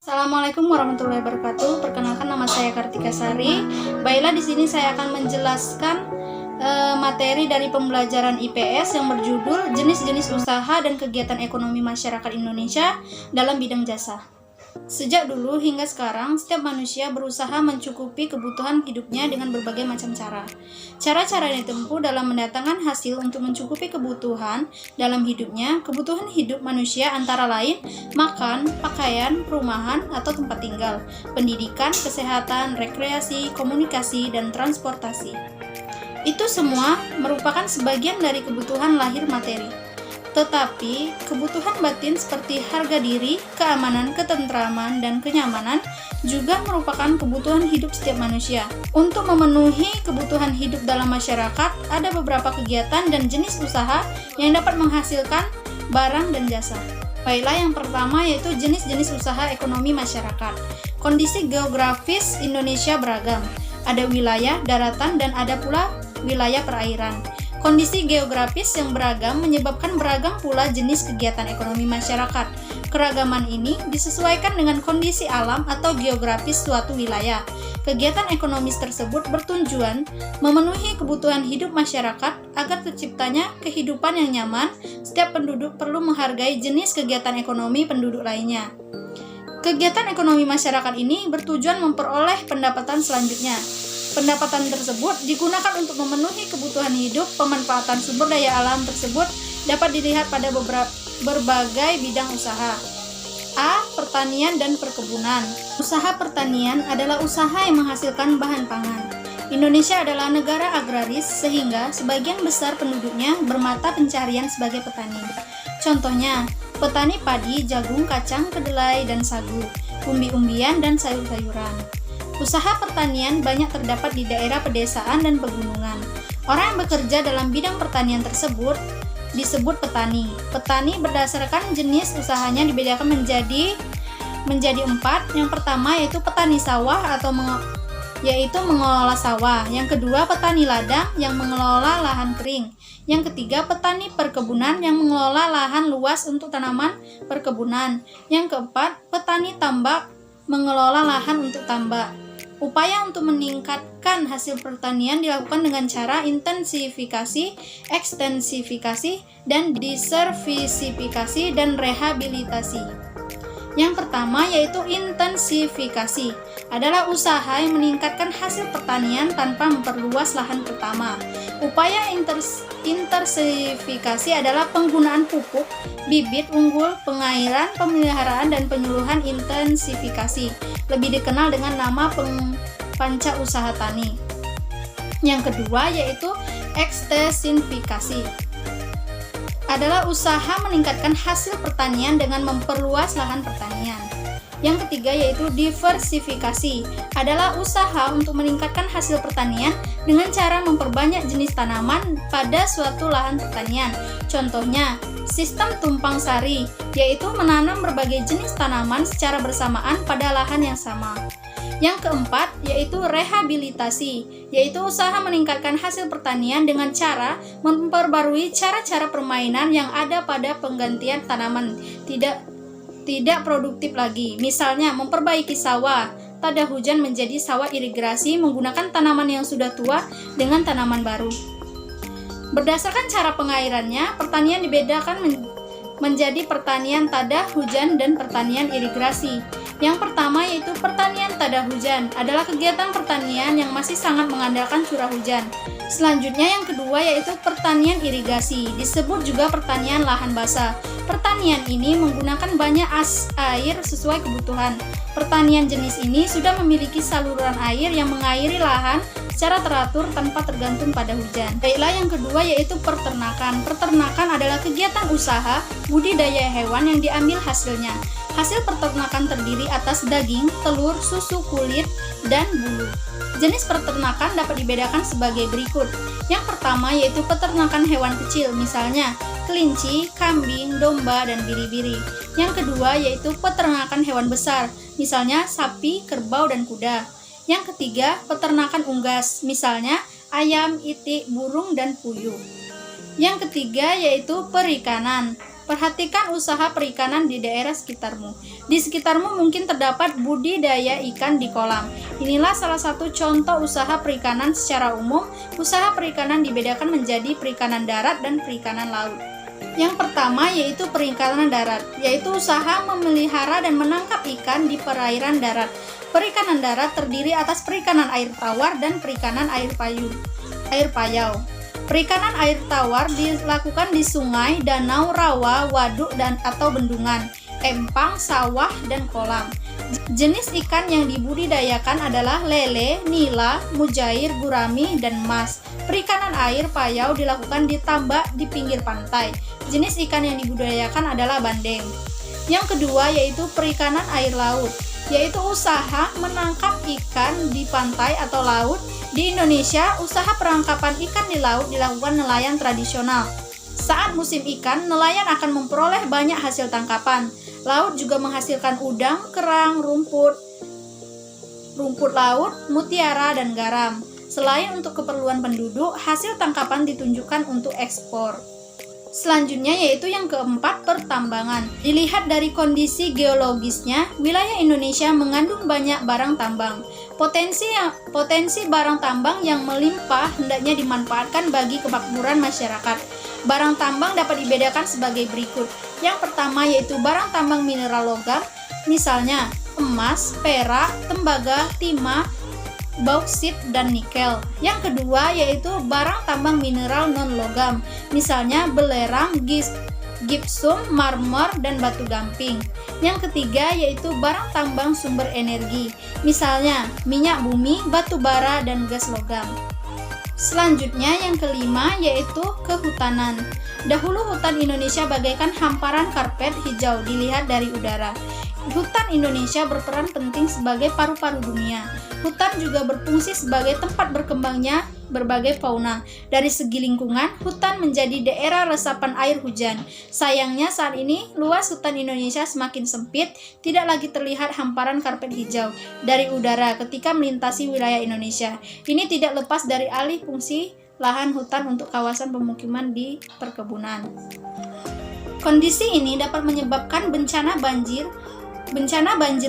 Assalamualaikum warahmatullahi wabarakatuh. Perkenalkan, nama saya Kartika Sari. Baiklah, di sini saya akan menjelaskan materi dari pembelajaran IPS yang berjudul Jenis-jenis usaha dan kegiatan ekonomi masyarakat Indonesia dalam bidang jasa. Sejak dulu hingga sekarang, setiap manusia berusaha mencukupi kebutuhan hidupnya dengan berbagai macam cara. Cara-cara yang ditempuh dalam mendatangkan hasil untuk mencukupi kebutuhan dalam hidupnya. Kebutuhan hidup manusia antara lain makan, pakaian, perumahan atau tempat tinggal, pendidikan, kesehatan, rekreasi, komunikasi, dan transportasi. Itu semua merupakan sebagian dari kebutuhan lahir materi. Tetapi, kebutuhan batin seperti harga diri, keamanan, ketentraman, dan kenyamanan juga merupakan kebutuhan hidup setiap manusia. Untuk memenuhi kebutuhan hidup dalam masyarakat, ada beberapa kegiatan dan jenis usaha yang dapat menghasilkan barang dan jasa. Baiklah, yang pertama yaitu jenis-jenis usaha ekonomi masyarakat. Kondisi geografis Indonesia beragam. Ada wilayah daratan dan ada pula wilayah perairan. Kondisi geografis yang beragam menyebabkan beragam pula jenis kegiatan ekonomi masyarakat. Keragaman ini disesuaikan dengan kondisi alam atau geografis suatu wilayah. Kegiatan ekonomis tersebut bertujuan memenuhi kebutuhan hidup masyarakat agar terciptanya kehidupan yang nyaman. Setiap penduduk perlu menghargai jenis kegiatan ekonomi penduduk lainnya. Kegiatan ekonomi masyarakat ini bertujuan memperoleh pendapatan selanjutnya. Pendapatan tersebut digunakan untuk memenuhi kebutuhan hidup. Pemanfaatan sumber daya alam tersebut dapat dilihat pada berbagai bidang usaha. A. Pertanian dan perkebunan. Usaha pertanian adalah usaha yang menghasilkan bahan pangan. Indonesia adalah negara agraris sehingga sebagian besar penduduknya bermata pencarian sebagai petani. Contohnya, petani padi, jagung, kacang, kedelai, dan sagu, umbi-umbian, dan sayur-sayuran. Usaha pertanian banyak terdapat di daerah pedesaan dan pegunungan. Orang yang bekerja dalam bidang pertanian tersebut disebut petani. Petani berdasarkan jenis usahanya dibedakan menjadi 4. Yang pertama yaitu petani sawah atau mengelola sawah. Yang kedua, petani ladang yang mengelola lahan kering. Yang ketiga, petani perkebunan yang mengelola lahan luas untuk tanaman perkebunan. Yang keempat, petani tambak mengelola lahan untuk tambak. Upaya untuk meningkatkan hasil pertanian dilakukan dengan cara intensifikasi, ekstensifikasi, dan disersifikasi dan rehabilitasi. Yang pertama yaitu intensifikasi, adalah usaha yang meningkatkan hasil pertanian tanpa memperluas lahan pertama. Upaya intensifikasi adalah penggunaan pupuk, bibit unggul, pengairan, pemeliharaan, dan penyuluhan intensifikasi. Lebih dikenal dengan nama panca usaha tani. Yang kedua yaitu ekstensifikasi, adalah usaha meningkatkan hasil pertanian dengan memperluas lahan pertanian. Yang ketiga yaitu diversifikasi, adalah usaha untuk meningkatkan hasil pertanian dengan cara memperbanyak jenis tanaman pada suatu lahan pertanian. Contohnya, sistem tumpang sari, yaitu menanam berbagai jenis tanaman secara bersamaan pada lahan yang sama. Yang keempat yaitu rehabilitasi, yaitu usaha meningkatkan hasil pertanian dengan cara memperbarui cara-cara permainan yang ada pada penggantian tanaman tidak produktif lagi. Misalnya, memperbaiki sawah tada hujan menjadi sawah irigasi menggunakan tanaman yang sudah tua dengan tanaman baru. Berdasarkan cara pengairannya, pertanian dibedakan menjadi pertanian tada hujan dan pertanian irigasi. Yang pertama yaitu pertanian tada hujan, adalah kegiatan pertanian yang masih sangat mengandalkan curah hujan. Selanjutnya yang kedua yaitu pertanian irigasi, disebut juga pertanian lahan basah. Pertanian ini menggunakan banyak air sesuai kebutuhan. Pertanian jenis ini sudah memiliki saluran air yang mengairi lahan secara teratur tanpa tergantung pada hujan. Baiklah, yang kedua yaitu peternakan. Peternakan adalah kegiatan usaha budidaya hewan yang diambil hasilnya. Hasil peternakan terdiri atas daging, telur, susu, kulit, dan bulu. Jenis peternakan dapat dibedakan sebagai berikut. Yang pertama yaitu peternakan hewan kecil, misalnya kelinci, kambing, domba, dan biri-biri. Yang kedua yaitu peternakan hewan besar, misalnya sapi, kerbau, dan kuda. Yang ketiga, peternakan unggas, misalnya ayam, itik, burung, dan puyuh. Yang ketiga yaitu perikanan. Perhatikan usaha perikanan di daerah sekitarmu. Di sekitarmu mungkin terdapat budidaya ikan di kolam. Inilah salah satu contoh usaha perikanan secara umum. Usaha perikanan dibedakan menjadi perikanan darat dan perikanan laut. Yang pertama yaitu perikanan darat, yaitu usaha memelihara dan menangkap ikan di perairan darat. Perikanan darat terdiri atas perikanan air tawar dan perikanan air payau. Perikanan air tawar dilakukan di sungai, danau, rawa, waduk atau bendungan, empang, sawah, dan kolam. Jenis ikan yang dibudidayakan adalah lele, nila, mujair, gurami, dan mas. Perikanan air payau dilakukan di tambak di pinggir pantai. Jenis ikan yang dibudidayakan adalah bandeng. Yang kedua yaitu perikanan air laut, yaitu usaha menangkap ikan di pantai atau laut. Di Indonesia, usaha penangkapan ikan di laut dilakukan nelayan tradisional. Saat musim ikan, nelayan akan memperoleh banyak hasil tangkapan. Laut juga menghasilkan udang, kerang, rumput laut, mutiara, dan garam. Selain untuk keperluan penduduk, hasil tangkapan ditunjukkan untuk ekspor. Selanjutnya yaitu yang keempat, pertambangan. Dilihat dari kondisi geologisnya, wilayah Indonesia mengandung banyak barang tambang. Potensi barang tambang yang melimpah hendaknya dimanfaatkan bagi kemakmuran masyarakat. Barang tambang dapat dibedakan sebagai berikut. Yang pertama yaitu barang tambang mineral logam, misalnya emas, perak, tembaga, timah, bauksit, dan nikel. Yang kedua yaitu barang tambang mineral non-logam, misalnya belerang, gipsum, marmer, dan batu gamping. Yang ketiga yaitu barang tambang sumber energi, misalnya minyak bumi, batu bara, dan gas logam. Selanjutnya yang kelima yaitu kehutanan. Dahulu hutan Indonesia bagaikan hamparan karpet hijau dilihat dari udara. Hutan Indonesia berperan penting sebagai paru-paru dunia. Hutan juga berfungsi sebagai tempat berkembangnya berbagai fauna. Dari segi lingkungan, hutan menjadi daerah resapan air hujan. Sayangnya saat ini, luas hutan Indonesia semakin sempit, tidak lagi terlihat hamparan karpet hijau dari udara ketika melintasi wilayah Indonesia. Ini tidak lepas dari alih fungsi lahan hutan untuk kawasan pemukiman di perkebunan. Kondisi ini dapat menyebabkan bencana banjir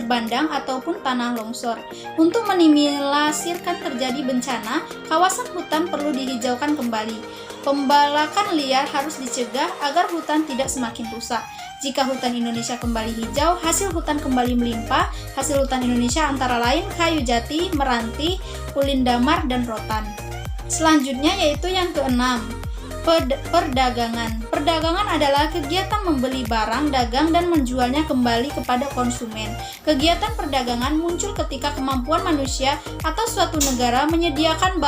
bandang ataupun tanah longsor. Untuk minimalisirkan terjadi bencana, kawasan hutan perlu dihijaukan kembali. Pembalakan liar harus dicegah agar hutan tidak semakin rusak. Jika hutan Indonesia kembali hijau, hasil hutan kembali melimpah. Hasil hutan Indonesia antara lain kayu jati, meranti, ulin damar, dan rotan. Selanjutnya yaitu yang keenam, perdagangan. Perdagangan adalah kegiatan membeli barang, dagang, dan menjualnya kembali kepada konsumen. Kegiatan perdagangan muncul ketika kemampuan manusia atau suatu negara menyediakan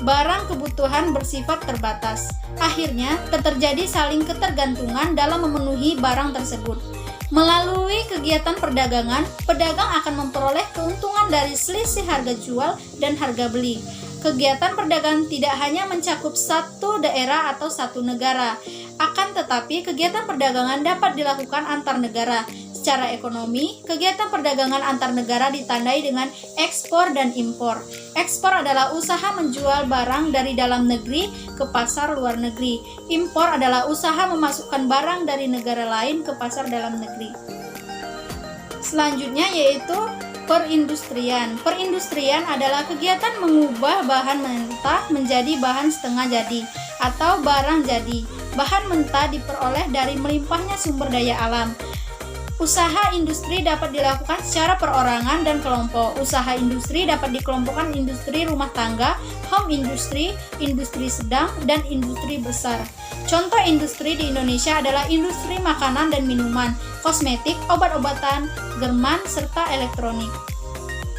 barang kebutuhan bersifat terbatas. Akhirnya, terjadi saling ketergantungan dalam memenuhi barang tersebut. Melalui kegiatan perdagangan, pedagang akan memperoleh keuntungan dari selisih harga jual dan harga beli. Kegiatan perdagangan tidak hanya mencakup satu daerah atau satu negara, akan tetapi kegiatan perdagangan dapat dilakukan antar negara. Secara ekonomi, kegiatan perdagangan antar negara ditandai dengan ekspor dan impor. Ekspor adalah usaha menjual barang dari dalam negeri ke pasar luar negeri. Impor adalah usaha memasukkan barang dari negara lain ke pasar dalam negeri. Selanjutnya yaitu perindustrian. Perindustrian adalah kegiatan mengubah bahan mentah menjadi bahan setengah jadi atau barang jadi. Bahan mentah diperoleh dari melimpahnya sumber daya alam. Usaha industri dapat dilakukan secara perorangan dan kelompok. Usaha industri dapat dikelompokkan industri rumah tangga, home industry, industri sedang, dan industri besar. Contoh industri di Indonesia adalah industri makanan dan minuman, kosmetik, obat-obatan, german, serta elektronik.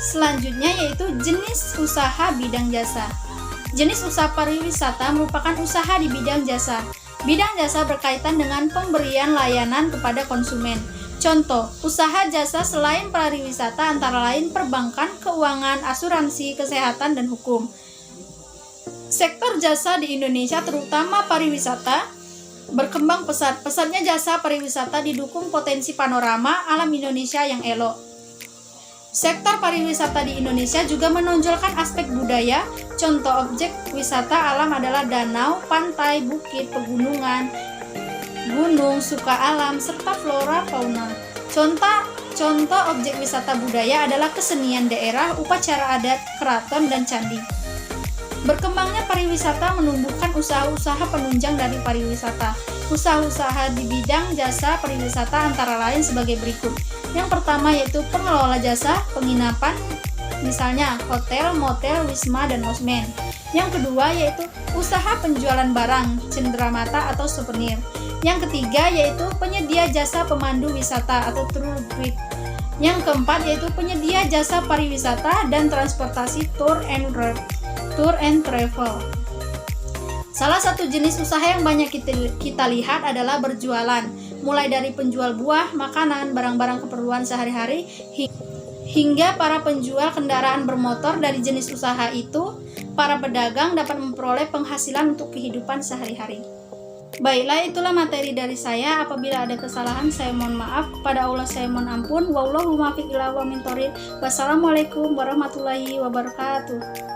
Selanjutnya yaitu jenis usaha bidang jasa. Jenis usaha pariwisata merupakan usaha di bidang jasa. Bidang jasa berkaitan dengan pemberian layanan kepada konsumen. Contoh, usaha jasa selain pariwisata antara lain perbankan, keuangan, asuransi, kesehatan, dan hukum. Sektor jasa di Indonesia terutama pariwisata berkembang pesat. Pesatnya jasa pariwisata didukung potensi panorama alam Indonesia yang elok. Sektor pariwisata di Indonesia juga menonjolkan aspek budaya. Contoh objek wisata alam adalah danau, pantai, bukit, pegunungan, gunung, suka alam, serta flora fauna. Contoh objek wisata budaya adalah kesenian daerah, upacara adat, keraton, dan candi. Berkembangnya pariwisata menumbuhkan usaha-usaha penunjang dari pariwisata. Usaha-usaha di bidang jasa pariwisata antara lain sebagai berikut. Yang pertama yaitu pengelola jasa penginapan, misalnya hotel, motel, wisma, dan losmen. Yang kedua yaitu usaha penjualan barang, cenderamata atau souvenir. Yang ketiga yaitu penyedia jasa pemandu wisata atau tour guide. Yang keempat yaitu penyedia jasa pariwisata dan transportasi tour and travel. Salah satu jenis usaha yang banyak kita lihat adalah berjualan, mulai dari penjual buah, makanan, barang-barang keperluan sehari-hari, hingga para penjual kendaraan bermotor. Dari jenis usaha itu, para pedagang dapat memperoleh penghasilan untuk kehidupan sehari-hari. Baiklah, itulah materi dari saya. Apabila ada kesalahan, saya mohon maaf. Kepada Allah saya mohon ampun. Wallahu muwaffiq ila aqwamit thoriq. Wassalamualaikum warahmatullahi wabarakatuh.